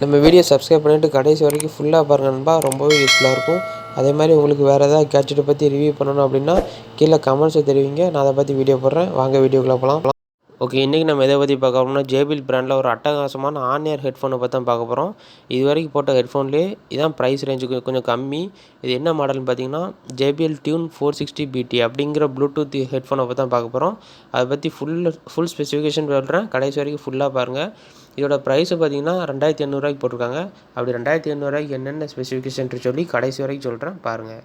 நம்ம video subscribe பண்ணிவிட்டு கடைசி வரைக்கும் ஃபுல்லாக பாருங்கள் நண்பா. ரொம்பவே யூஸ்ஃபுல்லாக இருக்கும். அதே மாதிரி உங்களுக்கு வேறு ஏதாவது கேட்ஜெட்டை பற்றி ரிவ்யூ பண்ணணும் அப்படின்னா கீழே கமெண்ட்ஸை தெரிவிங்க. நான் அதை பற்றி வீடியோ போடுறேன். வாங்க வீடியோக்குள்ளே போகலாம். ஓகே, இன்றைக்கி நம்ம எதை பற்றி பார்க்க போகிறோம்னா ஜேபிஎல் பிராண்டில் ஒரு அட்டகாசமான ஆன்-இயர் ஹெட்ஃபோனை பற்றி தான் பார்க்க போகிறோம். இது வரைக்கும் போட்ட ஹெட்ஃபோன்லேயே இதான் ப்ரைஸ் ரேஞ்சுக்கு கொஞ்சம் கம்மி. இது என்ன மாடல்னு பார்த்தீங்கன்னா ஜேபிஎல் டியூன் 460BT அப்படிங்கிற ப்ளூடூத் ஹெட்ஃபோனை பற்றி தான் பார்க்க போகிறோம். அதை பற்றி ஃபுல் ஸ்பெசிஃபிகேஷன் சொல்கிறேன். கடைசி வரைக்கும் ஃபுல்லாக பாருங்கள். இதோட ப்ரைஸை பார்த்தீங்கன்னா 2800 போட்டிருக்காங்க. அப்படி 2800 என்னென்ன ஸ்பெசிஃபிகேஷன் சொல்லி கடைசி வரைக்கும் சொல்கிறேன் பாருங்கள்.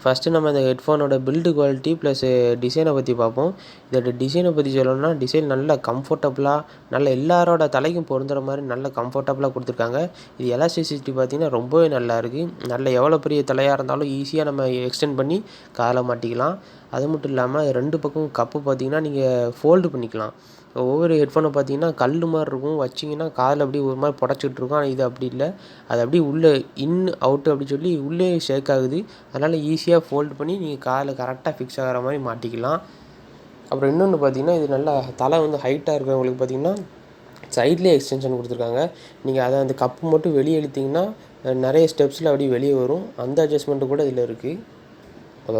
ஃபஸ்ட்டு நம்ம இந்த ஹெட்ஃபோனோட பில்டு குவாலிட்டி ப்ளஸ் டிசைனை பற்றி பார்ப்போம். இதோட டிசைனை பற்றி சொல்லணும்னா டிசைன் நல்ல கம்ஃபர்டபுளாக நல்ல எல்லாரோட தலைக்கும் பொருந்துகிற மாதிரி நல்ல கம்ஃபர்டபுளாக கொடுத்துருக்காங்க. இது எலாஸ்டிசிட்டி பார்த்திங்கன்னா ரொம்பவே நல்லா இருக்குது. நல்ல எவ்வளோ பெரிய தலையாக இருந்தாலும் ஈஸியாக நம்ம எக்ஸ்டெண்ட் பண்ணி காதில் மாட்டிக்கலாம். அது மட்டும் இல்லாமல் 2 பக்கம் கப்பு பார்த்திங்கன்னா நீங்கள் ஃபோல்டு பண்ணிக்கலாம். ஒவ்வொரு ஹெட்ஃபோனை பார்த்தீங்கன்னா கல் மாதிரி இருக்கும். வச்சிங்கன்னா காதில் அப்படியே ஒரு மாதிரி புடச்சிட்டு இருக்கும். ஆனால் இது அப்படி இல்லை. அது அப்படியே உள்ளே அவுட்டு அப்படி சொல்லி உள்ளே ஷேக் ஆகுது. அதனால் ஈஸியாக ஃபோல்டு பண்ணி நீங்கள் காதில் கரெக்டாக ஃபிக்ஸ் ஆகிற மாதிரி மாட்டிக்கலாம். அப்புறம் இன்னொன்று பார்த்தீங்கன்னா இது நல்லா தலை வந்து ஹைட்டாக இருக்கிறவங்களுக்கு பார்த்தீங்கன்னா சைட்லேயே எக்ஸ்டென்ஷன் கொடுத்துருக்காங்க. நீங்கள் அதை அந்த கப்பு மட்டும் வெளியே இழுத்திங்கன்னா நிறைய ஸ்டெப்ஸில் அப்படியே வெளியே வரும். அந்த அட்ஜஸ்ட்மெண்ட்டு கூட இதில் இருக்குது.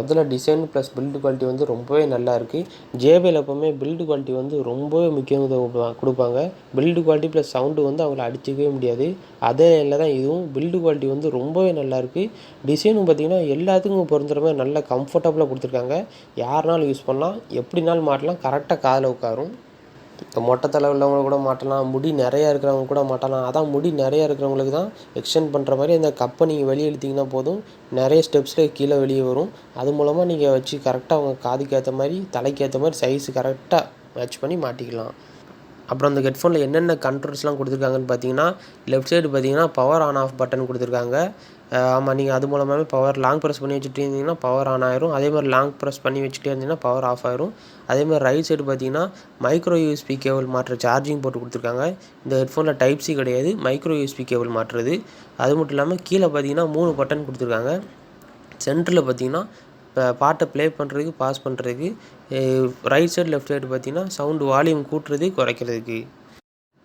அதில் டிசைன் ப்ளஸ் பில்டு குவாலிட்டி வந்து ரொம்பவே நல்லா இருக்குது. ஜேபிஎல் எப்போவுமே பில்டு குவாலிட்டி வந்து ரொம்பவே முக்கியத்துவம் கொடுப்பாங்க. பில்டு குவாலிட்டி ப்ளஸ் சவுண்டு வந்து அவங்கள அடிச்சிக்கவே முடியாது. அதே இல்லை தான் இதுவும் பில்டு குவாலிட்டி வந்து ரொம்பவே நல்லாயிருக்கு. டிசைனும் பார்த்திங்கன்னா எல்லாத்துக்கும் பொருந்துகிற மாதிரி நல்லா கம்ஃபர்டபுளாக கொடுத்துருக்காங்க. யாருனாலும் யூஸ் பண்ணலாம், எப்படினாலும் மாட்டலாம், கரெக்டாக காதில் உட்காரும். இப்போ மொட்டை தலை உள்ளவங்க கூட மாட்டலாம், முடி நிறையா இருக்கிறவங்க கூட மாட்டலாம். அதான் முடி நிறையா இருக்கிறவங்களுக்கு தான் எக்ஸ்டெண்ட் பண்ணுற மாதிரி அந்த கப்பை நீங்கள் வெளியே இழுத்திங்கன்னா போதும், நிறைய ஸ்டெப்ஸில் கீழே வெளியே வரும். அது மூலமாக நீங்கள் வச்சு கரெக்டாக அவங்க காதுக்கு ஏற்ற மாதிரி தலைக்கு ஏற்ற மாதிரி சைஸு கரெக்டாக மேட்ச் பண்ணி மாட்டிக்கலாம். அப்புறம் அந்த ஹெட்ஃபோனில் என்னென்ன கண்ட்ரோல்ஸ்லாம் கொடுத்துருக்காங்கன்னு பார்த்தீங்கன்னா லெஃப்ட் சைடு பார்த்தீங்கன்னா பவர் ஆன் ஆஃப் பட்டன் கொடுத்துருக்காங்க. ஆமாம், நீங்கள் அது மூலமாகவே பவர் லாங் ப்ரெஸ் பண்ணி வச்சுட்டு இருந்தீங்கன்னா பவர் ஆன் ஆயிரும். அதே மாதிரி லாங் ப்ரெஸ் பண்ணி வச்சுட்டே இருந்தீங்கன்னா பவர் ஆஃப் ஆயிரும். அதே மாதிரி ரைட் சைடு பார்த்தீங்கன்னா மைக்ரோ யூஎஸ்பி கேபிள் மாற்ற சார்ஜிங் போட்டு கொடுத்துருக்காங்க. இந்த ஹெட்ஃபோனில் டைப் சி கிடையாது, மைக்ரோ யூஎஸ்பி கேபிள் மாற்றுறது. அது மட்டும் இல்லாமல் கீழே பார்த்தீங்கன்னா 3 பட்டன் கொடுத்துருக்காங்க. சென்டரில் பார்த்தீங்கன்னா பாட்டை ப்ளே பண்ணுறதுக்கு பாஸ் பண்ணுறதுக்கு, ரைட் சைடு லெஃப்ட் சைடு பார்த்தீங்கன்னா சவுண்டு வால்யூம் கூட்டுறது குறைக்கிறதுக்கு.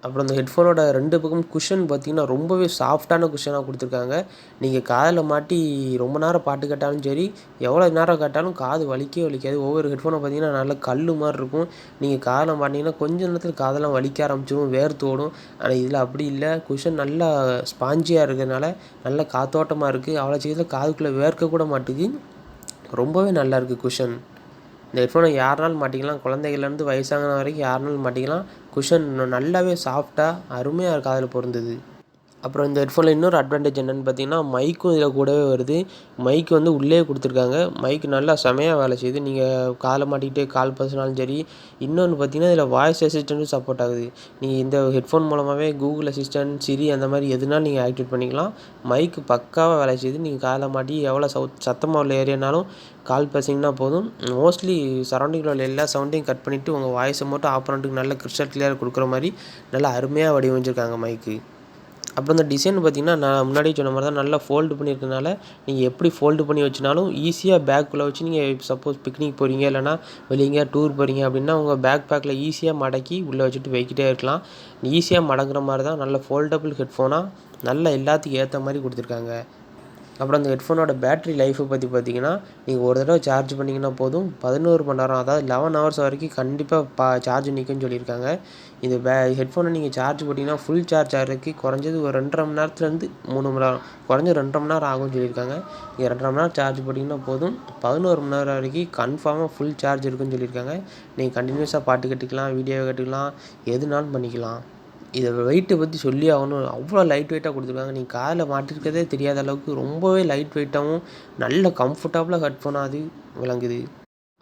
அப்புறம் அந்த ஹெட்ஃபோனோட 2 பக்கம் குஷன் பார்த்திங்கன்னா ரொம்பவே சாஃப்டான குஷனாக கொடுத்துருக்காங்க. நீங்கள் காதில் மாட்டி ரொம்ப நேரம் பாட்டு கேட்டாலும் சரி, எவ்வளோ நேரம் கேட்டாலும் காது வலிக்கவே வலிக்காது. ஒவ்வொரு ஹெட்ஃபோனை பார்த்திங்கன்னா நல்லா கல் மாதிரி இருக்கும். நீங்கள் காதில் மாட்டிங்கன்னா கொஞ்சம் நேரத்தில் காதெல்லாம் வலிக்க ஆரம்பிச்சிடும், வேர்த்து ஓடும். ஆனால் இதில் அப்படி இல்லை. குஷன் நல்லா ஸ்பாஞ்சியாக இருக்கிறதுனால நல்லா காத்தோட்டமாக இருக்குது. அவ்வளோ சீக்கிரத்தில் காதுக்குள்ளே வேர்க்க கூட மாட்டுது. ரொம்பவே நல்லாயிருக்கு குஷன். இந்த ஹெட்ஃபோனை யாருனாலும் மாட்டிக்கலாம், குழந்தைகள்லேருந்து வயசான வரைக்கும் யாருனாலும் மாட்டிக்கலாம். குஷன் நல்லாவே சாஃப்டாக அருமையாக காதில் பொருந்தது. அப்புறம் இந்த ஹெட்ஃபோனில் இன்னொரு அட்வான்டேஜ் என்னென்னு பார்த்தீங்கன்னா மைக்கும் இதில் கூடவே வருது. மைக் வந்து உள்ளே கொடுத்துருக்காங்க. மைக் நல்லா செமையாக வேலை செய்யுது. நீங்கள் காலை மாட்டிக்கிட்டே கால் பேசினாலும் சரி. இன்னொன்று பார்த்தீங்கன்னா இதில் வாய்ஸ் அசிஸ்டண்ட்டும் சப்போர்ட் ஆகுது. நீங்கள் இந்த ஹெட்ஃபோன் மூலமாகவே கூகுள் அசிஸ்டன்ட், சிரி அந்த மாதிரி எதுனாலும் நீங்கள் ஆக்டிவேட் பண்ணிக்கலாம். மைக்கு பக்காவாக வேலை செய்யுது. நீங்கள் காலை மாட்டி எவ்வளோ சத்தமாக உள்ள ஏரியானாலும் கால் பேசிங்கன்னா போதும். மோஸ்ட்லி சரௌண்டிங்கில் உள்ள எல்லா சவுண்டையும் கட் பண்ணிவிட்டு உங்கள் வாய்ஸை மட்டும் ஆப்பரண்ட்டுக்கு நல்ல கிறிஸ்டல் கிளியராக கொடுக்குற மாதிரி நல்லா அருமையாக வடிவமைச்சிருக்காங்க மைக்கு. அப்புறம் இந்த டிசைன் பார்த்திங்கன்னா நான் முன்னாடியே சொன்ன மாதிரி தான் நல்லா ஃபோல்டு பண்ணியிருக்கனால நீங்கள் எப்படி ஃபோல்டு பண்ணி வச்சுனாலும் ஈஸியாக பேக்குள்ளே வச்சு நீங்கள் சப்போஸ் பிக்னிக் போகிறீங்க, இல்லைனா வெளியே எங்கேயா டூர் போகிறீங்க அப்படின்னா உங்கள் பேக்கில் ஈஸியாக மடக்கி உள்ளே வச்சுட்டு வைக்கிட்டே இருக்கலாம். ஈஸியாக மடங்குற மாதிரி தான் நல்ல ஃபோல்டபுள் ஹெட்ஃபோனாக நல்ல எல்லாத்துக்கும் ஏற்ற மாதிரி கொடுத்துருக்காங்க. அப்புறம் அந்த ஹெட்ஃபோனோட பேட்டரி லைஃப்பை பற்றி பார்த்திங்கன்னா நீங்கள் ஒரு தடவை சார்ஜ் பண்ணிங்கன்னா போதும் 11 மணி நேரம், அதாவது 11 ஹவர்ஸ் வரைக்கும் கண்டிப்பாக சார்ஜ் நிற்கும்னு சொல்லியிருக்காங்க. இந்த ஹெட்ஃபோனை நீங்கள் சார்ஜ் போட்டிங்கன்னா ஃபுல் சார்ஜ் ஆகிறதுக்கு குறைஞ்சது ஒரு 2.5 மணி நேரத்துலேருந்து 3 மணி நேரம், குறைஞ்சது 2.5 மணி நேரம் ஆகும்னு சொல்லியிருக்காங்க. நீங்கள் 2.5 மணி நேரம் சார்ஜ் போட்டிங்கன்னா போதும் 11 மணி நேரம் வரைக்கும் கன்ஃபார்மாக ஃபுல் சார்ஜ் இருக்குன்னு சொல்லியிருக்காங்க. நீங்கள் கண்டினியூஸாக பாட்டு கேட்டுக்கலாம், வீடியோ கேட்டுக்கலாம், எதுனாலும் பண்ணிக்கலாம். இதை வெயிட்டை பற்றி சொல்லி ஆகணும். அவ்வளோ லைட் வெயிட்டாக கொடுத்துருக்காங்க. நீங்கள் காதில் மாட்டிருக்கதே தெரியாத அளவுக்கு ரொம்பவே லைட் வெயிட்டாகவும் நல்ல கம்ஃபர்டபுளாக ஹெட்ஃபோனாக அது விளங்குது.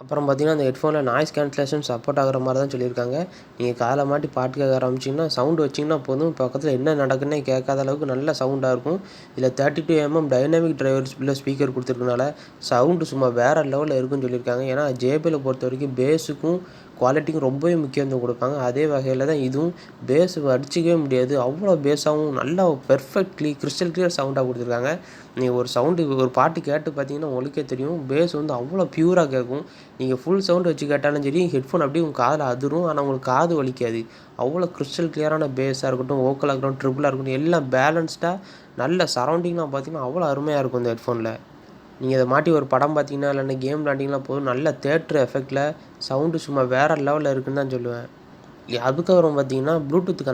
அப்புறம் பார்த்திங்கன்னா அந்த ஹெட்ஃபோனில் நாய்ஸ் கேன்சலேஷன் சப்போர்ட் ஆகிற மாதிரி தான் சொல்லியிருக்காங்க. நீங்கள் காதில் மாட்டி பாட்டு கேட்க ஆரம்பிச்சிங்கன்னா சவுண்டு வச்சிங்கன்னா போதும், பக்கத்தில் என்ன நடக்குன்னே கேட்காத அளவுக்கு நல்ல சவுண்டாக இருக்கும். இதில் 32mm டைனமிக் டிரைவர் உள்ள ஸ்பீக்கர் கொடுத்துருக்கனால சவுண்டு சும்மா வேறு லெவலில் இருக்குன்னு சொல்லியிருக்காங்க. ஏன்னா ஜேபிஎல் பொறுத்த வரைக்கும் பேஸுக்கும் குவாலிட்டிக்கும் ரொம்பவே முக்கியத்துவம் கொடுப்பாங்க. அதே வகையில் தான் இதுவும் பேஸ் அடிச்சிக்கவே முடியாது. அவ்வளோ பேஸாகவும் நல்லா பெர்ஃபெக்ட்லி கிறிஸ்டல் கிளியர் சவுண்டாக கொடுத்துருக்காங்க. நீங்கள் ஒரு சவுண்டு ஒரு பாட்டு கேட்டு பார்த்தீங்கன்னா உங்களுக்கே தெரியும், பேஸ் வந்து அவ்வளோ பியூராக கேட்கும். நீங்கள் ஃபுல் சவுண்டு வச்சு கேட்டாலும் சரி, ஹெட்ஃபோன் அப்படியே உங்கள் காதில் அதிரும். ஆனால் உங்களுக்கு காது வலிக்காது. அவ்வளோ கிறிஸ்டல் கிளியரான பேஸாக இருக்கட்டும், வோக்கலாக இருக்கட்டும், ட்ரிபிளாக இருக்கட்டும், எல்லாம் பேலன்ஸ்டாக நல்ல சரௌண்டிங்லாம் பார்த்தீங்கன்னா அவ்வளோ அருமையாக இருக்கும் இந்த ஹெட்ஃபோனில். நீங்கள் இதை மாட்டி ஒரு படம் பார்த்தீங்கன்னா, இல்லைன்னா கேம் விளாண்டிங்கன்னா போதும், நல்ல தேட்டர் எஃபெக்டில் சவுண்டு சும்மா வேறு லெவலில் இருக்குதுன்னு தான் சொல்லுவேன். அதுக்கப்புறம் பார்த்தீங்கன்னா ப்ளூடூத்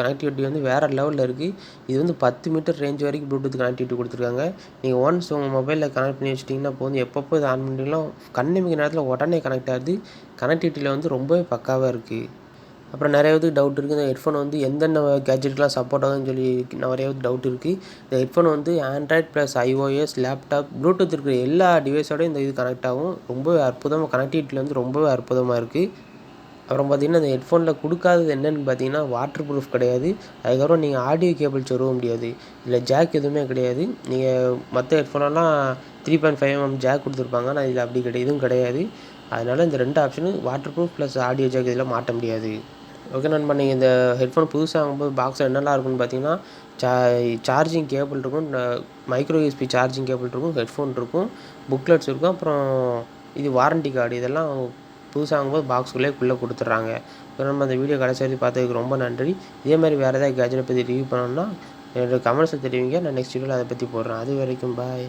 கனெக்டிவிட்டி வந்து வேறு லெவலில் இருக்குது. இது வந்து 10 மீட்டர் ரேஞ்ச் வரைக்கும் ப்ளூடூத் கனெக்டிவிட்டி கொடுத்துருக்காங்க. நீங்கள் ஒன்ஸ் உங்கள் மொபைலில் கனெக்ட் பண்ணி வச்சிட்டிங்கன்னா போதும், எப்பப்போ இதை ஆன் பண்ணிட்டீங்கன்னா கண்ணிமைக்க நேரத்தில் உடனே கனெக்ட் ஆகுது. கனெக்டிவிட்டியில் வந்து ரொம்பவே பக்காவாக இருக்குது. அப்புறம் நிறைய பேருக்கு டவுட் இருக்குது, இந்த ஹெட்ஃபோன் வந்து எந்தெந்த கேட்ஜெட்டுக்கெலாம் சப்போர்ட் ஆகுதுன்னு சொல்லி நிறைய டவுட் இருக்குது. இந்த ஹெட்ஃபோன் வந்து Android plus iOS, laptop, Bluetooth இருக்கிற எல்லா டிவைஸோடய இந்த இது கனெக்ட் ஆகும். ரொம்பவே அற்புதமாக கனெக்டிவிட்டியில் வந்து ரொம்பவே அற்புதமாக இருக்குது. அப்புறம் பார்த்திங்கன்னா இந்த ஹெட்ஃபோனில் கொடுக்காதது என்னென்னு பார்த்தீங்கன்னா வாட்டர் ப்ரூஃப் கிடையாது. அதுக்கப்புறம் நீங்கள் ஆடியோ கேபிள் சொருக முடியாது. இல்லை ஜாக் எதுவுமே கிடையாது. நீங்கள் மற்ற ஹெட்ஃபோனெல்லாம் 3.5mm ஜாக் கொடுத்துருப்பாங்க. ஆனால் இதில் அப்படி எதுவும் கிடையாது. அதனால் இந்த 2 ஆப்ஷனும் waterproof plus audio jack இதில் மாட்ட முடியாது. ஓகே நண்பா, நீங்கள் இந்த ஹெட்ஃபோன் புதுசாக வாங்கும்போது பாக்ஸில் என்னெல்லாம் இருக்குன்னு பார்த்தீங்கன்னா, சார்ஜிங் கேபிள் இருக்கும், மைக்ரோ யூஎஸ்பி சார்ஜிங் கேபிள் இருக்கும், ஹெட்ஃபோன் இருக்கும், புக்லெட்ஸ் இருக்கும், அப்புறம் இது வாரண்டி கார்டு. இதெல்லாம் புதுசாக வாங்கும்போது பாக்ஸ்குள்ளே கொடுத்துட்றாங்க. நம்ம அந்த வீடியோ கடைசி வரைக்கும் பார்த்ததுக்கு ரொம்ப நன்றி. இதே மாதிரி வேறு ஏதாவது கேஜெட்டை பற்றி ரிவ்யூ பண்ணணும்னா என்னோட கமெண்ட்ஸில் தெரிவிங்க. நான் நெக்ஸ்ட் வீடியோவில் அதை பற்றி போடுறேன். அது வரைக்கும் பாய்.